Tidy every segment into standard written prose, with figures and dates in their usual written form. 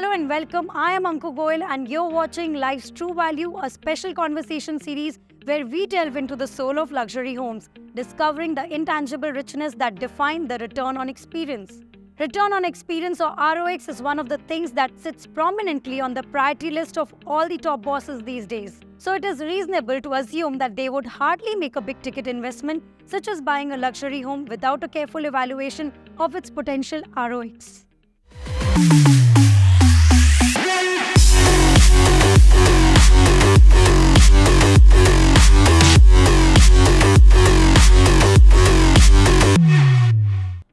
Hello and welcome. I am Anku Goyal and you're watching Life's True Value, a special conversation series where we delve into the soul of luxury homes, discovering the intangible richness that define the return on experience. Return on experience or ROX is one of the things that sits prominently on the priority list of all the top bosses these days. So it is reasonable to assume that they would hardly make a big ticket investment such as buying a luxury home without a careful evaluation of its potential ROX.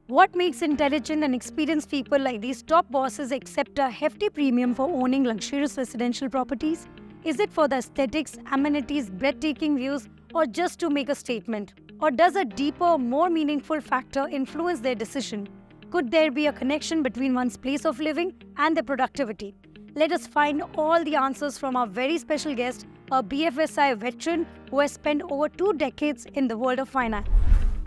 What makes intelligent and experienced people like these top bosses accept a hefty premium for owning luxurious residential properties? Is it for the aesthetics, amenities, breathtaking views, or just to make a statement? Or does a deeper, more meaningful factor influence their decision? Could there be a connection between one's place of living and their productivity? Let us find all the answers from our very special guest, a BFSI veteran who has spent over 2 decades in the world of finance.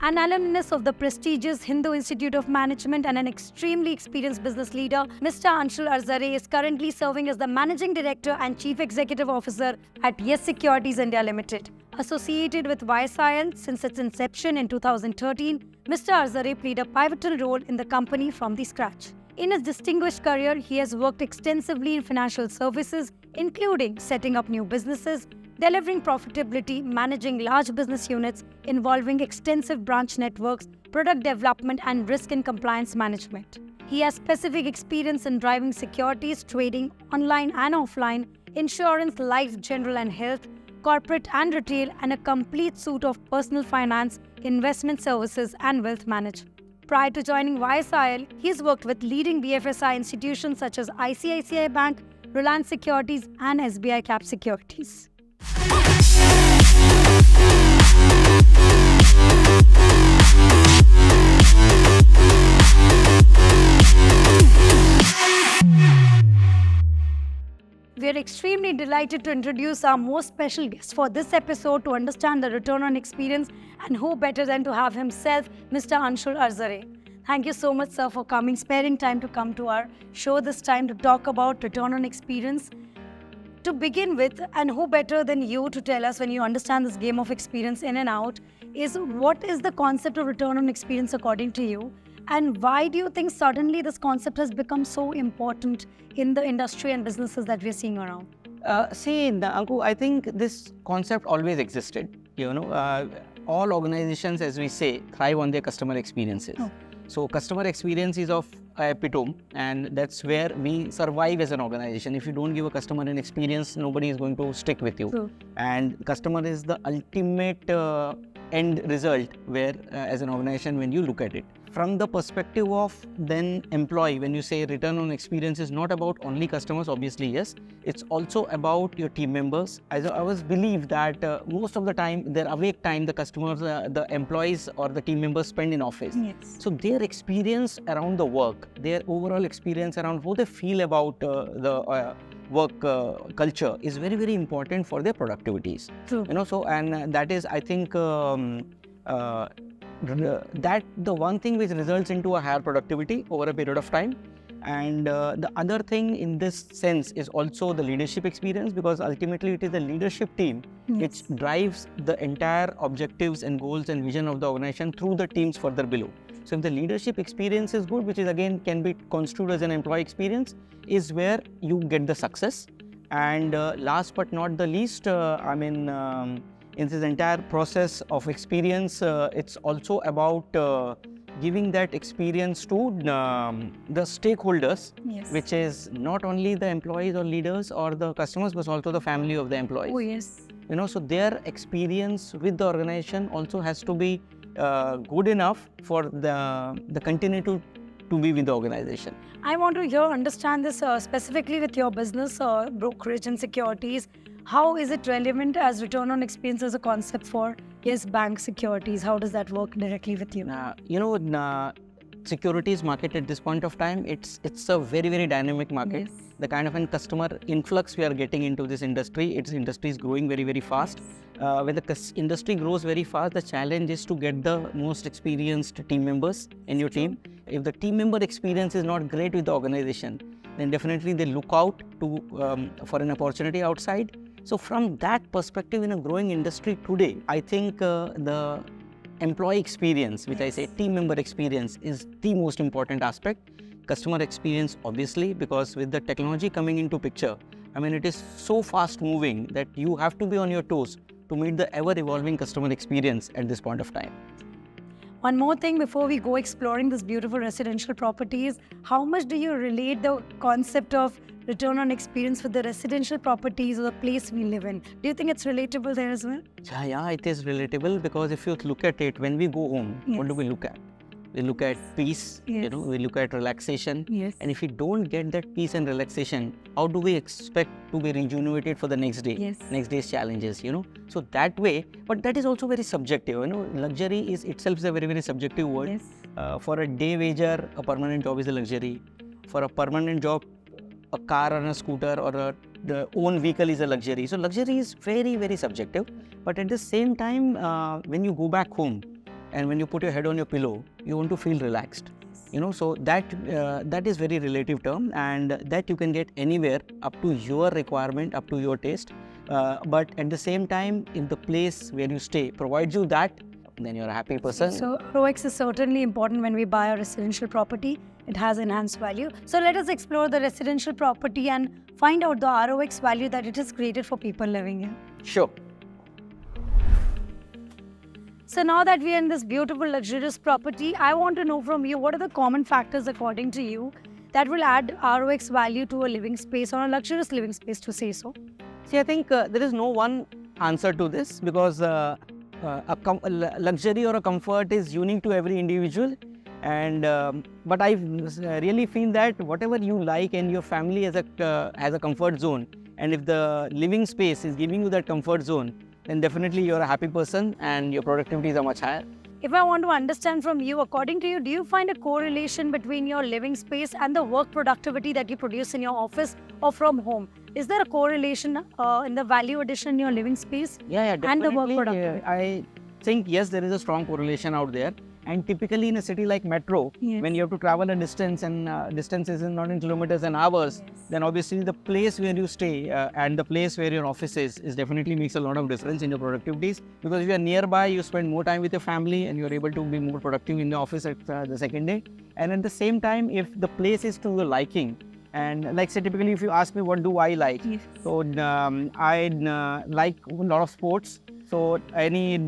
An alumnus of the prestigious Hindu Institute of Management and an extremely experienced business leader, Mr. Anshul Arzare is currently serving as the Managing Director and Chief Executive Officer at Securities India Limited. Associated with YSIL since its inception in 2013, Mr. Arzare played a pivotal role in the company from the scratch. In his distinguished career, he has worked extensively in financial services, including setting up new businesses, delivering profitability, managing large business units involving extensive branch networks, product development, and risk and compliance management. He has specific experience in driving securities, trading, online and offline, insurance, life, general and health, corporate and retail, and a complete suite of personal finance, investment services, and wealth management. Prior to joining YSIL, he has worked with leading BFSI institutions such as ICICI Bank, Reliance Securities, and SBI Cap Securities. We are extremely delighted to introduce our most special guest for this episode to understand the return on experience, and who better than to have himself, Mr. Anshul Arzare. Thank you so much, sir, for coming, sparing time to come to our show this time to talk about return on experience. To begin with, and who better than you to tell us, when you understand this game of experience in and out, is what is the concept of return on experience according to you? And why do you think suddenly this concept has become so important in the industry and businesses that we're seeing around? Anku, I think this concept always existed. All organizations, as we say, thrive on their customer experiences. Oh. So customer experience is of epitome, and that's where we survive as an organization. If you don't give a customer an experience, nobody is going to stick with you. True. And customer is the ultimate end result where as an organization, when you look at it. From the perspective of then employee, when you say return on experience is not about only customers, obviously yes, it's also about your team members. I always believe that most of the time, their awake time, the customers, the employees or the team members spend in office. Yes. So their experience around the work, their overall experience around how they feel about the work culture is very, very important for their productivities. True. And that is, I think, that the one thing which results into a higher productivity over a period of time. And the other thing in this sense is also the leadership experience, because ultimately it is the leadership team which drives the entire objectives and goals and vision of the organization through the teams further below. So if the leadership experience is good, which is again can be construed as an employee experience, is where you get the success. And last but not the least, in this entire process of experience, it's also about giving that experience to the stakeholders, yes, which is not only the employees or leaders or the customers, but also the family of the employees. Oh, yes. So their experience with the organization also has to be good enough for the continue to be with the organization. I want to understand this specifically with your business, brokerage and securities. How is it relevant as return on experience as a concept for bank securities? How does that work directly with you? Securities market at this point of time, it's a very, very dynamic market. Yes. The kind of customer influx we are getting into this industry, industry is growing very, very fast. When the industry grows very fast, the challenge is to get the most experienced team members in your team. If the team member experience is not great with the organization, then definitely they look out to for an opportunity outside. So from that perspective, in a growing industry today, I think the employee experience, which I say team member experience, is the most important aspect. Customer experience, obviously, because with the technology coming into picture, I mean, it is so fast moving that you have to be on your toes to meet the ever evolving customer experience at this point of time. One more thing before we go exploring this beautiful residential properties, how much do you relate the concept of return on experience with the residential properties or the place we live in? Do you think it's relatable there as well? Yeah, it is relatable, because if you look at it, when we go home, what do we look at? We look at peace, we look at relaxation. And if we don't get that peace and relaxation, how do we expect to be rejuvenated for the next day, next day's challenges, So that way, but that is also very subjective, luxury is itself a very, very subjective word. For a day wager, a permanent job is a luxury. For a permanent job, a car or a scooter or the own vehicle is a luxury. So luxury is very, very subjective. But at the same time, when you go back home, and when you put your head on your pillow, you want to feel relaxed. So that is very relative term, and that you can get anywhere up to your requirement, up to your taste. But at the same time, if the place where you stay provides you that, then you're a happy person. So ROX is certainly important when we buy a residential property. It has enhanced value. So let us explore the residential property and find out the ROX value that it has created for people living here. Sure. So now that we are in this beautiful luxurious property, I want to know from you, what are the common factors according to you that will add ROX value to a living space or a luxurious living space, to say so? See, I think there is no one answer to this, because luxury or a comfort is unique to every individual. And but I really feel that whatever you like and your family has a comfort zone, and if the living space is giving you that comfort zone, then definitely you're a happy person and your productivities are much higher. If I want to understand from you, according to you, do you find a correlation between your living space and the work productivity that you produce in your office or from home? Is there a correlation in the value addition in your living space definitely. And the work productivity? I think, yes, there is a strong correlation out there. And typically in a city like Metro, when you have to travel a distance, and distance is not in kilometers and hours, then obviously the place where you stay and the place where your office is definitely makes a lot of difference in your productivities. Because if you are nearby, you spend more time with your family and you're able to be more productive in the office at the second day. And at the same time, if the place is to your liking, and like say typically if you ask me what do I like, so I like a lot of sports. So any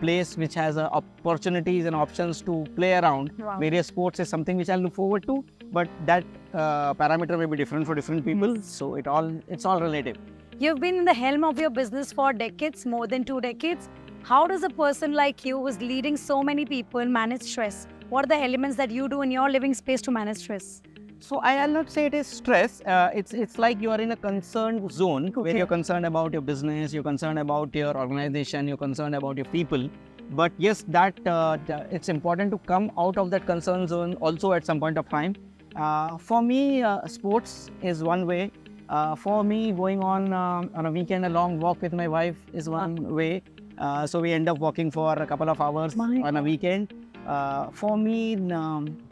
place which has opportunities and options to play around various sports is something which I look forward to. But that parameter may be different for different people. So it's all relative. You've been in the helm of your business for decades, more than 2 decades. How does a person like you, who's leading so many people, manage stress? What are the elements that you do in your living space to manage stress? So I'll not say it is stress. It's like you are in a concerned zone where you're concerned about your business, you're concerned about your organization, you're concerned about your people. But yes, that it's important to come out of that concern zone also at some point of time. For me, sports is one way. For me, going on a weekend, a long walk with my wife is one way. So we end up walking for a couple of hours on a weekend. For me,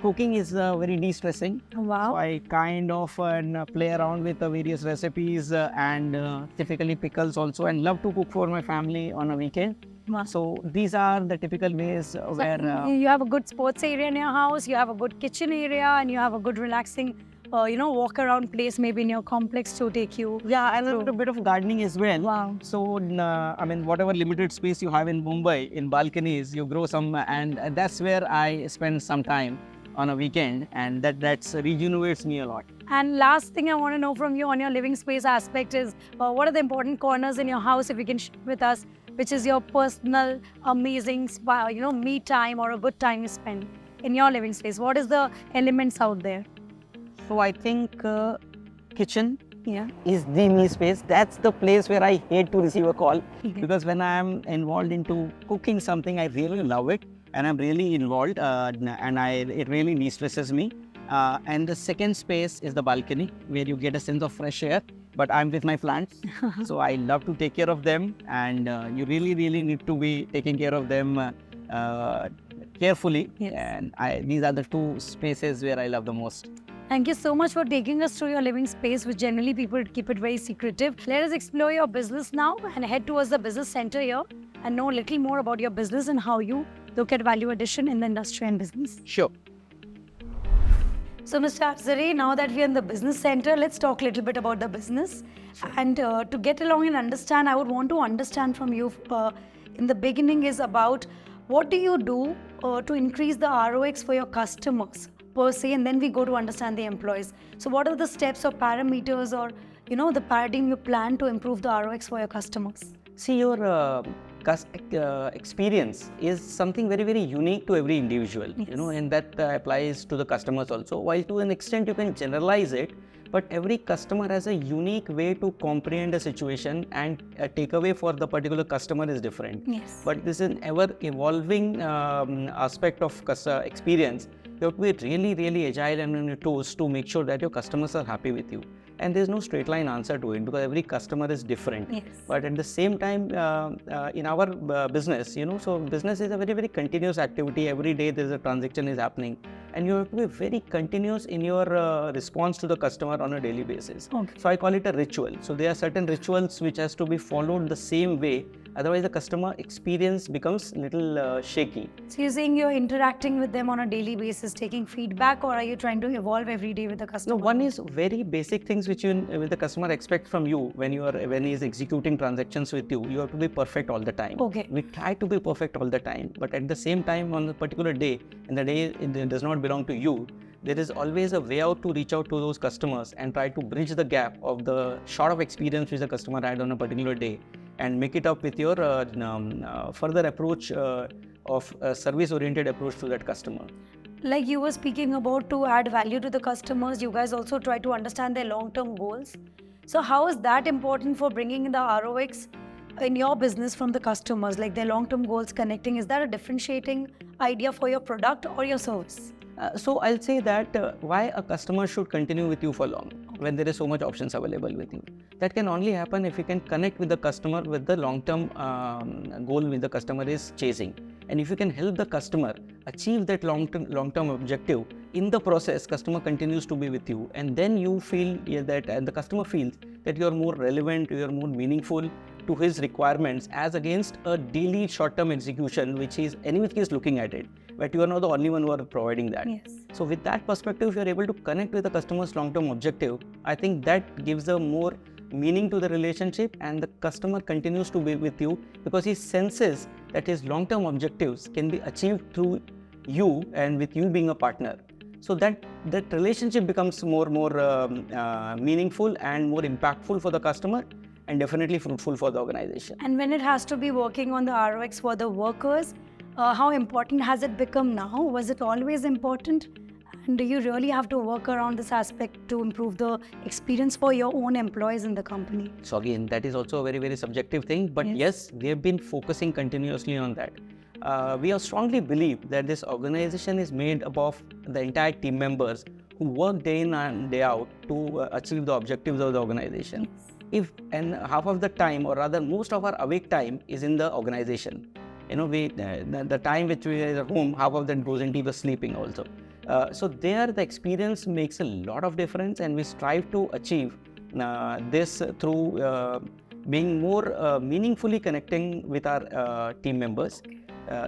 cooking is very de-stressing. Wow. So I kind of play around with the various recipes and typically pickles also, and love to cook for my family on a weekend. Wow. So these are the typical ways where... you have a good sports area in your house, you have a good kitchen area, and you have a good relaxing walk around place maybe in your complex to take you. Yeah, and a little bit of gardening as well. Wow. So, I mean, whatever limited space you have in Mumbai, in balconies, you grow some, and that's where I spend some time on a weekend, and that's rejuvenates me a lot. And last thing I want to know from you on your living space aspect is, what are the important corners in your house, if you can share with us, which is your personal, amazing, me time or a good time you spend in your living space? What is the elements out there? So I think kitchen is the me space. That's the place where I hate to receive a call because when I am involved into cooking something, I really love it and I'm really involved and it really de-stresses me. And the second space is the balcony where you get a sense of fresh air. But I'm with my plants, so I love to take care of them, and you really need to be taking care of them carefully. Yes. And these are the two spaces where I love the most. Thank you so much for taking us through your living space, which generally people keep it very secretive. Let us explore your business now and head towards the business center here and know a little more about your business and how you look at value addition in the industry and business. Sure. So, Mr. Arzare, now that we are in the business center, let's talk a little bit about the business. Sure. And to get along and understand, I would want to understand from you in the beginning is about what do you do to increase the ROX for your customers per se, and then we go to understand the employees. So what are the steps or parameters or, the paradigm you plan to improve the ROX for your customers? See, your experience is something very, very unique to every individual, Yes. And that applies to the customers also. While to an extent you can generalize it, but every customer has a unique way to comprehend a situation, and a takeaway for the particular customer is different. Yes. But this is an ever evolving aspect of experience. You have to be really, really agile and on your toes to make sure that your customers are happy with you. And there's no straight line answer to it because every customer is different. Yes. But at the same time, in our business, so business is a very, very continuous activity. Every day there's a transaction is happening, and you have to be very continuous in your response to the customer on a daily basis. Okay. So I call it a ritual. So there are certain rituals which has to be followed the same way. Otherwise, the customer experience becomes little shaky. So you're saying you're interacting with them on a daily basis, taking feedback, or are you trying to evolve every day with the customer? No, one is very basic things which the customer expect from you when he is executing transactions with you. You have to be perfect all the time. Okay. We try to be perfect all the time, but at the same time, on a particular day, and the day it does not belong to you, there is always a way out to reach out to those customers and try to bridge the gap of the sort of experience which the customer had on a particular day, and make it up with your further approach of a service-oriented approach to that customer. Like you were speaking about, to add value to the customers, you guys also try to understand their long-term goals. So how is that important for bringing in the ROX in your business from the customers, like their long-term goals connecting? Is that a differentiating idea for your product or your service? So I'll say that why a customer should continue with you for long when there is so much options available with you. That can only happen if you can connect with the customer with the long-term goal which the customer is chasing. And if you can help the customer achieve that long-term objective, in the process, customer continues to be with you, and then you feel that, and the customer feels that you are more relevant, you are more meaningful to his requirements as against a daily short-term execution, which is anyone is looking at it, but you are not the only one who are providing that. Yes. So with that perspective, if you are able to connect with the customer's long-term objective, I think that gives a more meaning to the relationship, and the customer continues to be with you because he senses that his long-term objectives can be achieved through you and with you being a partner. So that relationship becomes more meaningful and more impactful for the customer, and definitely fruitful for the organization. And when it has to be working on the ROX for the workers, how important has it become now? Was it always important? And do you really have to work around this aspect to improve the experience for your own employees in the company? So again, that is also a very, very subjective thing, but yes, we have been focusing continuously on that. We strongly believe that this organization is made up of the entire team members who work day in and day out to achieve the objectives of the organization. And half of the time, or rather most of our awake time, is in the organization. The time which we are at home, half of that goes into the sleeping also. So there the experience makes a lot of difference, and we strive to achieve this through being more meaningfully connecting with our team members.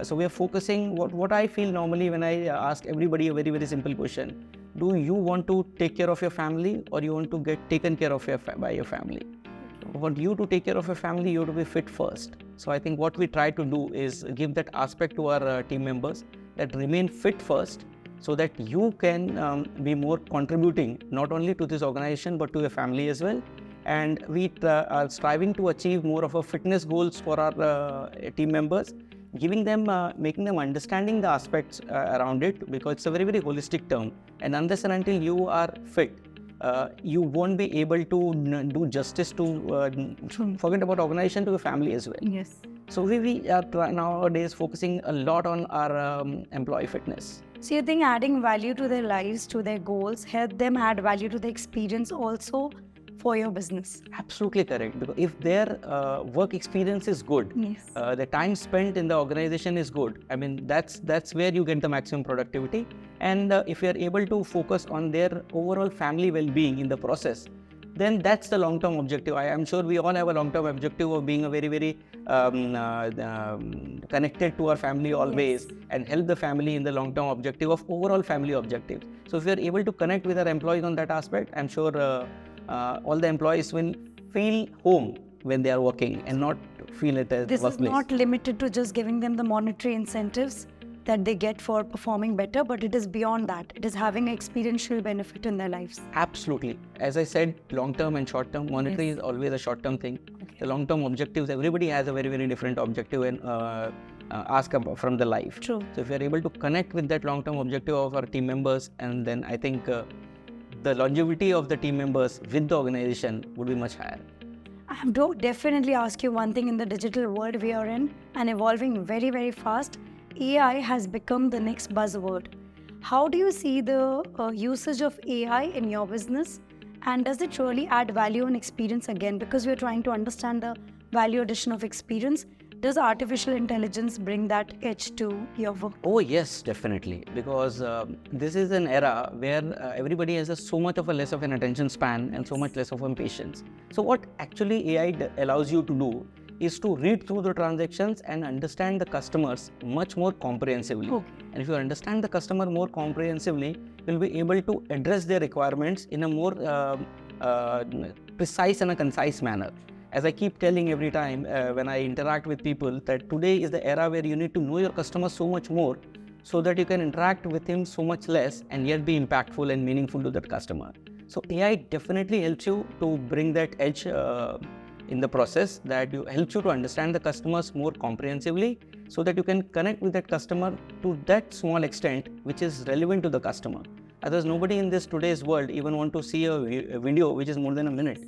So we are focusing, what I feel normally when I ask everybody a very, very simple question: do you want to take care of your family, or you want to get taken care of by your family? For you to take care of your family, you have to be fit first. So I think what we try to do is give that aspect to our team members, that remain fit first, so that you can be more contributing not only to this organization but to your family as well. And we are striving to achieve more of a fitness goals for our team members, giving them, making them understanding the aspects around it, because it's a very, very holistic term. And unless and until you are fit, you won't be able to do justice to, forget about organization, to your family as well. Yes. So we are nowadays focusing a lot on our employee fitness. So you think adding value to their lives, to their goals, help them add value to the experience also for your business. Absolutely correct. Because if their work experience is good, Yes. the time spent in the organization is good. I mean, that's where you get the maximum productivity. And if you are able to focus on their overall family well-being in the process, then that's the long-term objective. I am sure we all have a long-term objective of being a very connected to our family always, Yes. and help the family in the long-term objective of overall family objectives. So if we are able to connect with our employees on that aspect, I'm sure all the employees will feel home when they are working and not feel it as This workplace. is not limited to just giving them the monetary incentives that they get for performing better, but it is beyond that. It is having an experiential benefit in their lives. Absolutely. As I said, long-term and short-term. Monetary Yes. is always a short-term thing. Okay. The long-term objectives, everybody has a very different objective and ask from the life. True. So if we are able to connect with that long-term objective of our team members, and then I think the longevity of the team members with the organization would be much higher. I have to definitely ask you one thing. In the digital world we are in and evolving very fast, AI has become the next buzzword. How do you see the usage of AI in your business, and does it really add value and experience again? Because we are trying to understand the value addition of experience. Does artificial intelligence bring that edge to your work? Oh yes, definitely. Because this is an era where everybody has so much of a less of an attention span and so much less of a patience. So what actually AI allows you to do is to read through the transactions and understand the customers much more comprehensively. Okay. And if you understand the customer more comprehensively, you'll be able to address their requirements in a more precise and a concise manner. As I keep telling every time when I interact with people, that today is the era where you need to know your customer so much more, so that you can interact with him so much less and yet be impactful and meaningful to that customer. So AI definitely helps you to bring that edge in the process, that helps you to understand the customers more comprehensively, so that you can connect with that customer to that small extent which is relevant to the customer. Otherwise, nobody in this today's world even want to see a video which is more than a minute.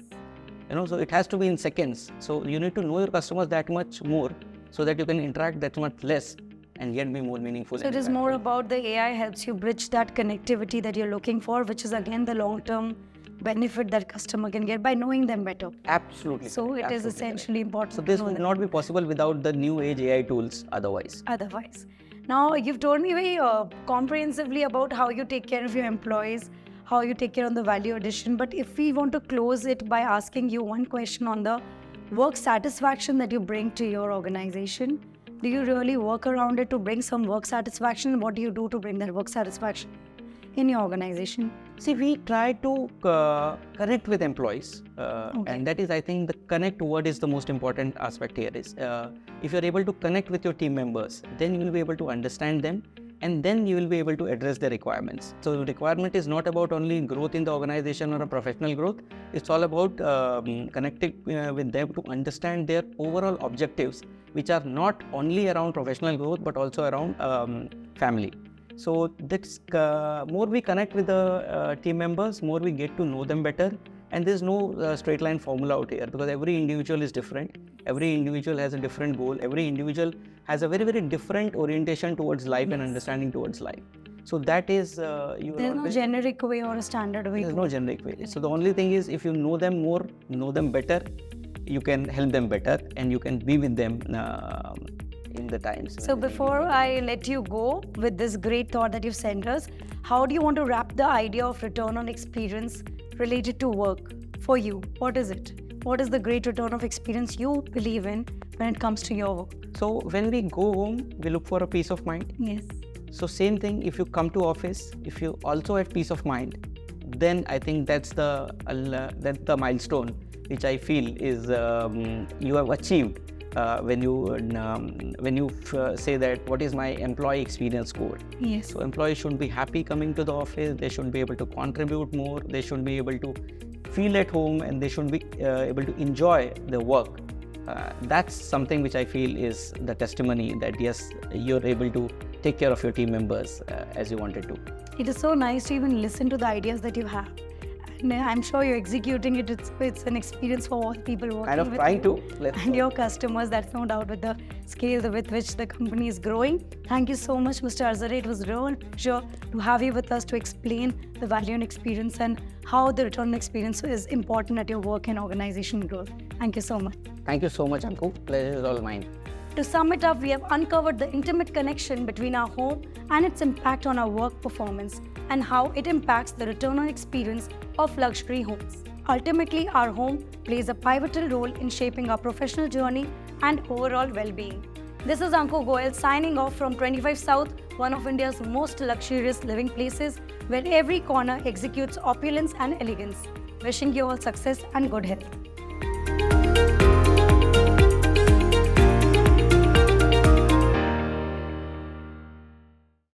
So it has to be in seconds. So you need to know your customers that much more, so that you can interact that much less and yet be more meaningful. So it is more about the AI helps you bridge that connectivity that you're looking for, which is again the long-term benefit that customer can get by knowing them better. Absolutely. So it is Absolutely essentially important. So this to know would them not be possible without the new age AI tools otherwise. otherwise. Now you've told me very comprehensively about how you take care of your employees, how you take care of the value addition. But if we want to close it by asking you one question on the work satisfaction that you bring to your organization, do you really work around it to bring some work satisfaction? What do you do to bring that work satisfaction in your organization? See, we try to connect with employees, and that is, I think, the connect word is the most important aspect here. Is if you're able to connect with your team members, then you will be able to understand them, and then you will be able to address their requirements. So the requirement is not about only growth in the organization or a professional growth. It's all about connecting with them to understand their overall objectives, which are not only around professional growth but also around family. So that's more we connect with the team members, more we get to know them better. And there's no straight line formula out here, because every individual is different. Every individual has a different goal. Every individual has a very different orientation towards life and understanding towards life. So that is There's no generic way or a standard way. There's no generic way. So the only thing is, if you know them more, know them better, you can help them better, and you can be with them in the times. So before I let you go with this great thought that you've sent us, how do you want to wrap the idea of return on experience related to work for you? What is it? What is the great return of experience you believe in when it comes to your work? So when we go home, we look for a peace of mind. Yes. So same thing, if you come to office, if you also have peace of mind, then I think that's the milestone which I feel is you have achieved when you say that what is my employee experience score. Yes. So employees should be happy coming to the office. They should be able to contribute more. They should be able to feel at home, and they should be able to enjoy their work. That's something which I feel is the testimony that yes, you're able to take care of your team members as you wanted to. It is so nice to even listen to the ideas that you have. And I'm sure you're executing it. It's an experience for all people working Kind of with trying you to. and your customers. That's no doubt with the scale with which the company is growing. Thank you so much, Mr. Arzare. It was a real pleasure to have you with us to explain the value and experience and how the return on experience is important at your work and organization growth. Thank you so much. Thank you so much, Anku. Pleasure is all mine. To sum it up, we have uncovered the intimate connection between our home and its impact on our work performance and how it impacts the return on experience of luxury homes. Ultimately, our home plays a pivotal role in shaping our professional journey and overall well-being. This is Anku Goyal signing off from 25 South, one of India's most luxurious living places, where every corner executes opulence and elegance. Wishing you all success and good health.